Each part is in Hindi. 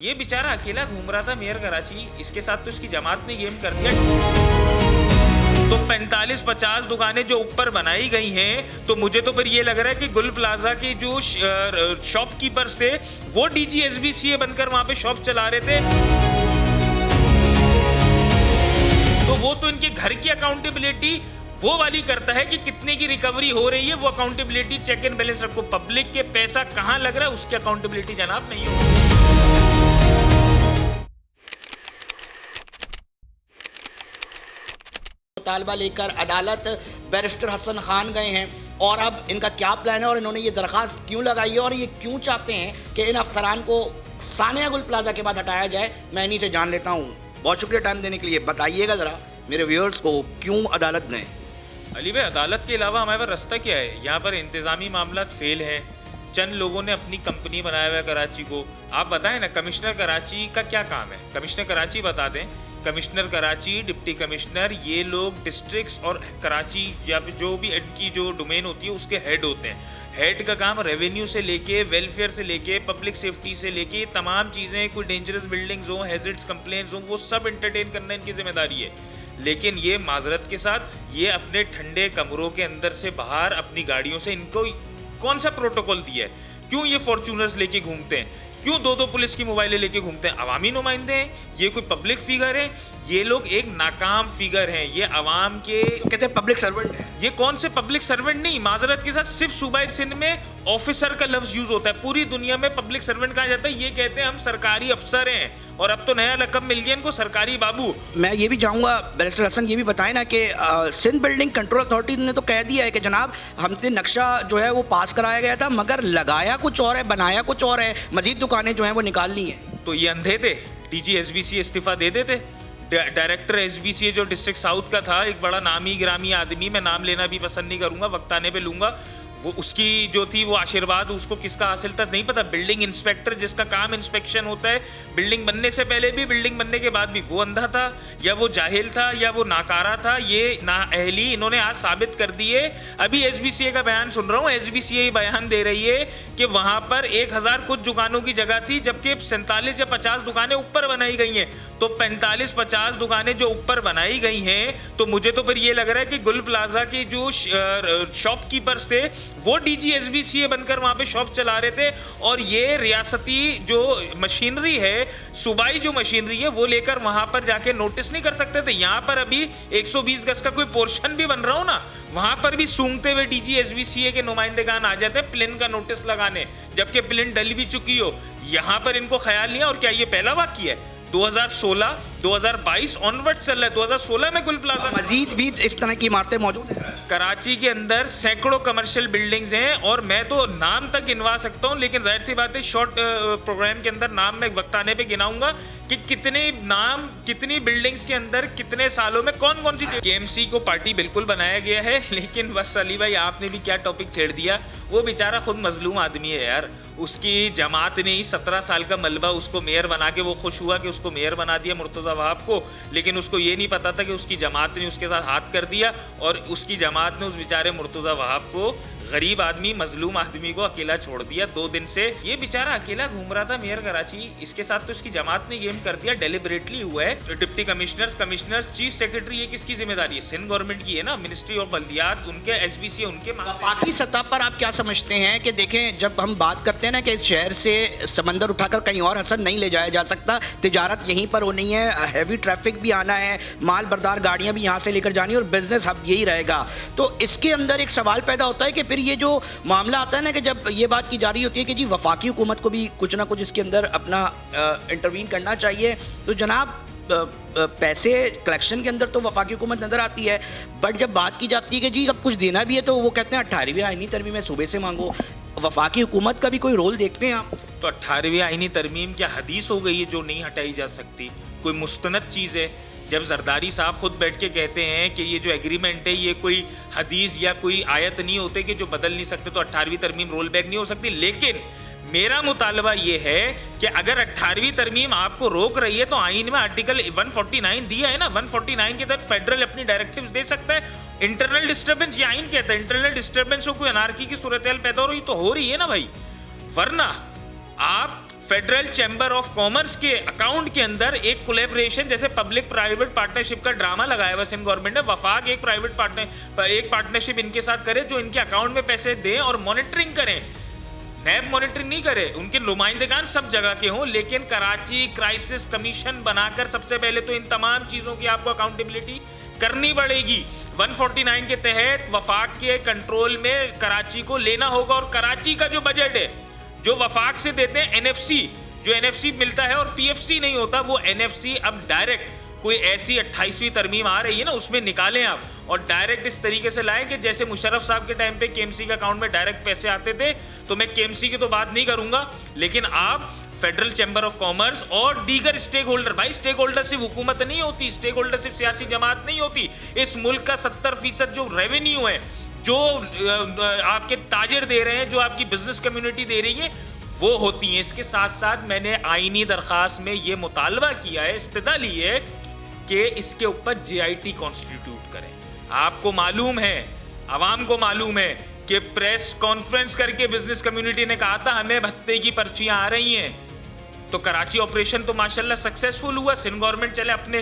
ये बेचारा अकेला घूम रहा था मेयर कराची, इसके साथ तो इसकी जमात ने गेम कर दिया। तो 45-50 दुकानें जो ऊपर बनाई गई हैं, तो मुझे तो फिर ये लग रहा है कि गुल प्लाजा के जो शॉपकीपर्स थे वो DGSBCA बनकर वहां पे शॉप चला रहे थे। तो वो तो इनके घर की अकाउंटेबिलिटी वो वाली करता है कि कितने की रिकवरी हो रही है, वो अकाउंटेबिलिटी चेक एंड बैलेंस रखो। पब्लिक के पैसा कहां लग रहा है उसकी अकाउंटेबिलिटी जनाब नहीं हो। मुतालबा लेकर अदालत बैरिस्टर हसन खान गए हैं और अब इनका क्या प्लान है और इन्होंने ये दरख्वास्त क्यों लगाई है और ये क्यों चाहते हैं कि इन अफसरान को सानिया गुल प्लाजा के बाद हटाया जाए, मैं इन्हीं से जान लेता हूँ। बहुत शुक्रिया टाइम देने के लिए। बताइएगा ज़रा मेरे व्यूअर्स को क्यों अदालत गए। अली भाई, अदालत के अलावा हमारे पास रास्ता क्या है? यहाँ पर इंतज़ामी मामला फेल है। चंद लोगों ने अपनी कंपनी बनाया हुआ है कराची को। आप बताएं ना, कमिश्नर कराची का क्या काम है? कमिश्नर कराची बता दें। कमिश्नर कराची, डिप्टी कमिश्नर, ये लोग डिस्ट्रिक्ट्स और कराची या जो भी इनकी जो डोमेन होती है उसके हेड होते हैं। हेड का काम रेवेन्यू से लेके, वेलफेयर से लेके, पब्लिक सेफ्टी से लेके तमाम चीज़ें, कोई डेंजरस बिल्डिंग्स हो, हैजर्ड्स कंप्लेंट्स हो, वो सब एंटरटेन करना इनकी जिम्मेदारी है। लेकिन ये माजरत के साथ ये अपने ठंडे कमरों के अंदर से बाहर अपनी गाड़ियों से, इनको कौन सा प्रोटोकॉल दिया है? क्यों ये फॉर्च्यूनर्स लेके घूमते हैं? क्यों दो पुलिस की मोबाइलें लेके घूमते हैं? अवामी नुमाइंदे हैं? ये कोई पब्लिक फिगर है? ये लोग एक नाकाम फिगर हैं। ये अवाम के कहते हैं पब्लिक सर्वेंट है। ये कौन से पब्लिक सर्वेंट नहीं, माजरत के साथ सिर्फ सूबा सिंध में ऑफिसर का लफ्ज यूज होता है। पूरी दुनिया में पब्लिक सर्वेंट कहा जाता है। ये कहते हैं हम सरकारी अफसर हैं और अब तो नया लकब मिल गया इनको, सरकारी बाबू। मैं ये भी चाहूँगा बैरिस्टर हसन ये भी बताएं ना कि सिंध बिल्डिंग कंट्रोल अथॉरिटी ने तो कह दिया है कि जनाब हमसे नक्शा जो है वो पास कराया गया था, मगर लगाया कुछ और है, बनाया कुछ और है, मजीद दुकानें जो हैं वो निकाल ली हैं। तो ये अंधे थे? DGSBCA इस्तीफा दे देते। डायरेक्टर SBCA जो डिस्ट्रिक्ट साउथ का था, एक बड़ा नामी ग्रामी आदमी, मैं नाम लेना भी पसंद नहीं करूंगा, वक्त आने पे लूंगा, वो उसकी जो थी वो आशीर्वाद उसको किसका हासिल था नहीं पता। बिल्डिंग इंस्पेक्टर जिसका काम इंस्पेक्शन होता है, बिल्डिंग बनने से पहले भी, बिल्डिंग बनने के बाद भी, वो अंधा था या वो जाहिल था या वो नाकारा था, ये नाअहली इन्होंने आज साबित कर दी है। अभी SBCA का बयान सुन रहा हूँ, SBCA बयान दे रही है कि वहां पर 1000 कुछ दुकानों की जगह थी, जबकि 47 या 50 दुकानें ऊपर बनाई गई हैं। तो 45-50 दुकानें जो ऊपर बनाई गई हैं, तो मुझे तो फिर ये लग रहा है कि गुल प्लाजा के जो शॉपकीपर्स थे वो DGSBCA बनकर वहां पे शॉप चला रहे थे और ये रियासती जो मशीनरी है, सूबाई जो मशीनरी है, वो लेकर वहां पर जाके नोटिस नहीं कर सकते थे। यहाँ पर अभी 120 गज का कोई पोर्शन भी बन रहा हो ना, वहां पर भी सूंघते हुए DGSBCA के नुमाइंदेगान आ जाते हैं प्लेन का नोटिस लगाने, जबकि प्लेन डल भी चुकी हो। यहाँ पर इनको ख्याल नहीं है। और क्या ये पहला वाक़या है? 2016, 2022 ऑनवर्ड चल रहा है। 2016 में गुल प्लाजा, मजीद भी इस तरह की इमारतें मौजूद हैं। कराची के अंदर सैकड़ों कमर्शियल बिल्डिंग्स हैं और मैं तो नाम तक गिनवा सकता हूं, लेकिन जाहिर सी बात है शॉर्ट प्रोग्राम के अंदर नाम मैं वक्त आने पे गिनाऊंगा कि कितने नाम, कितनी बिल्डिंग्स के अंदर कितने सालों में कौन कौन सी। KMC को पार्टी बिल्कुल बनाया गया है, लेकिन बस अली भाई आपने भी क्या टॉपिक छेड़ दिया। वो बेचारा खुद मजलूम आदमी है यार। उसकी जमात ने ही 17 साल का मलबा उसको मेयर बना के, वो खुश हुआ कि उसको मेयर बना दिया मुर्तज़ा वहाब को, लेकिन उसको ये नहीं पता था कि उसकी जमात ने उसके साथ हाथ कर दिया और उसकी जमात ने उस बेचारे मुर्तज़ा वहाब को, गरीब आदमी, मजलूम आदमी को अकेला छोड़ दिया 2 दिन से। ये बेचारा अकेला घूम रहा था मेयर कराची, इसके साथ तो इसकी जमात ने गेम कर दिया। डेलिबरेटली हुआ है। डिप्टी कमिश्नर्स, चीफ सेक्रेटरी, ये किसकी जिम्मेदारी है? सिंध गवर्नमेंट की है ना, मिनिस्ट्री ऑफ बल्दियात, उनके SBCA उनके। वफाकी सतह पर आप क्या समझते हैं कि देखें, जब हम बात करते हैं ना कि इस शहर से समंदर उठाकर कहीं और हसन नहीं ले जाया जा सकता, तिजारत यहीं पर होनी है, हैवी ट्रैफिक भी आना है, माल बरदार गाड़ियाँ भी यहाँ से लेकर जानी और बिजनेस हब यही रहेगा। तो इसके अंदर एक सवाल पैदा होता है कि फिर ये जो मामला आता है ना कि जब ये बात की जा रही होती है कि जी वफाकी हुकूमत को भी कुछ ना कुछ इसके अंदर अपना इंटरवीन करना चाहिए, तो जनाब पैसे कलेक्शन के अंदर तो वफाकी हुकूमत नज़र आती है, बट जब बात की जाती है कि जी अब कुछ देना भी है तो वो कहते हैं 18वीं आईनी तरमीम में सूबे से मांगो। वफाकी हुकूमत का भी कोई रोल देखते हैं आप? तो 18वीं आईनी तरमीम क्या हदीस हो गई है जो नहीं हटाई जा सकती? कोई मुस्तनद चीज़ है? जब जरदारी साहब खुद बैठ के कहते हैं कि ये जो एग्रीमेंट है ये कोई हदीस या कोई आयत नहीं होते कि जो बदल नहीं सकते, तो 18वीं तरमीम रोल बैक नहीं हो सकती। लेकिन मेरा मुतालबा ये है कि अगर 18वीं तरमीम आपको रोक रही है तो आईन में आर्टिकल 149 दिया है ना, 149 के तहत फेडरल अपनी डायरेक्टिव्स दे सकता है। इंटरनल डिस्टर्बेंस, ये आईन कहता है इंटरनल डिस्टर्बेंस हो, कोई अनार्की की सूरत पैदा हो रही तो हो रही है ना भाई, वरना आप फेडरल चैम्बर ऑफ कॉमर्स के अकाउंट के अंदर एक कोलैबोरेशन जैसे पब्लिक प्राइवेट पार्टनरशिप का ड्रामा लगाया हुआ सिंध गवर्नमेंट ने। वफाक एक पार्टनरशिप इनके साथ करे जो इनके अकाउंट में पैसे दें और मॉनिटरिंग करें। नैब मॉनिटरिंग नहीं करे, उनके नुमाइंदगान सब जगह के हों, लेकिन कराची क्राइसिस कमीशन बनाकर सबसे पहले तो इन तमाम चीज़ों की आपको अकाउंटेबिलिटी करनी पड़ेगी। 149 के तहत वफाक के कंट्रोल में कराची को लेना होगा और कराची का जो बजट है जो वफाक से देते हैं एनएफसी, जो एनएफसी मिलता है और पीएफसी नहीं होता, वो एनएफसी अब डायरेक्ट कोई ऐसी 28वीं तरमीम आ रही है ना उसमें निकालें आप और डायरेक्ट इस तरीके से लाएं कि जैसे मुशर्रफ साहब के टाइम पे केएमसी के अकाउंट में डायरेक्ट पैसे आते थे। तो मैं केएमसी की तो बात नहीं करूंगा, लेकिन आप फेडरल चैम्बर ऑफ कॉमर्स और दीगर स्टेक होल्डर, भाई स्टेक होल्डर सिर्फ हुकूमत नहीं होती, स्टेक होल्डर सिर्फ सियासी जमात नहीं होती। इस मुल्क का 70% जो रेवेन्यू है, जो आपके ताजिर दे रहे हैं, जो आपकी बिजनेस कम्युनिटी दे रही है, वो होती है। इसके साथ साथ मैंने आईनी दरख्वास्त में ये मुतालबा किया है, इस्तदा ली है कि इसके ऊपर JIT कॉन्स्टिट्यूट करें। आपको मालूम है, आवाम को मालूम है कि प्रेस कॉन्फ्रेंस करके बिजनेस कम्युनिटी ने कहा था हमें भत्ते की पर्चियां आ रही हैं। तो कराची ऑपरेशन तो माशाल्लाह सक्सेसफुल हुआ, सिंध गवर्नमेंट चले अपने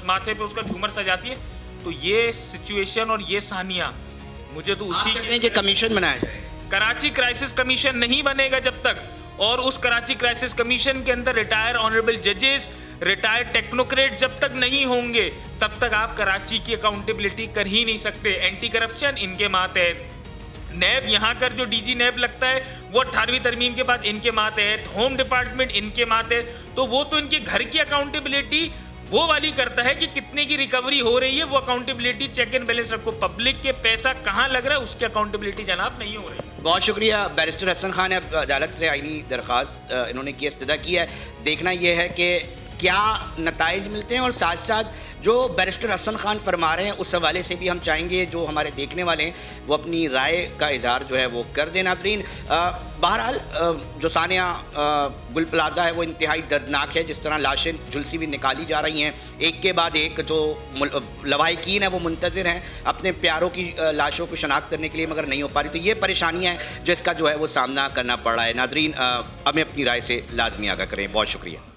माथे पे उसका झूमर सजाती है। तो ये सिचुएशन और ये सानिया मुझे तो उसी कहते हैं कि कमीशन बनाया जाए। कराची क्राइसिस कमीशन नहीं बनेगा जब तक, और उस कराची क्राइसिस कमीशन के अंदर रिटायर ऑनरेबल जजेस, रिटायर्ड टेक्नोक्रेट जब तक नहीं होंगे तब तक आप कराची की अकाउंटेबिलिटी कर ही नहीं सकते। एंटी करप्शन इनके मातहत, नैब यहाँ कर जो डीजी नैब लगता है वो 18वीं तरमीम के बाद इनके मातहत, होम डिपार्टमेंट इनके मातहत। तो वो तो इनके घर की अकाउंटेबिलिटी वो वाली करता है कि कितने की रिकवरी हो रही है, वो अकाउंटेबिलिटी चेक एंड बैलेंस रखो। पब्लिक के पैसा कहाँ लग रहा है उसकी अकाउंटेबिलिटी जनाब नहीं हो रही। बहुत शुक्रिया। बैरिस्टर हसन खान ने अदालत से आईनी दरख्वास्त इन्होंने की इस्तदा की है। देखना यह है कि क्या नताइज मिलते हैं, और साथ साथ जो बैरिस्टर हसन खान फरमा रहे हैं उस हवाले से भी हम चाहेंगे जो हमारे देखने वाले हैं वो अपनी राय का इजहार जो है वो कर दें। नाज़रीन, बहरहाल जो सानिया गुल प्लाजा है वो इंतहाई दर्दनाक है। जिस तरह लाशें झुलसी हुई निकाली जा रही हैं, एक के बाद एक जो लवाहिकीन है वो मुंतज़िर हैं अपने प्यारों की लाशों को शनाख्त करने के लिए, मगर नहीं हो पा रही। तो ये परेशानियाँ हैं जिसका जो है वो सामना करना पड़ रहा है। नाज़रीन, हमें अपनी राय से लाजमी आगाह करें। बहुत शुक्रिया।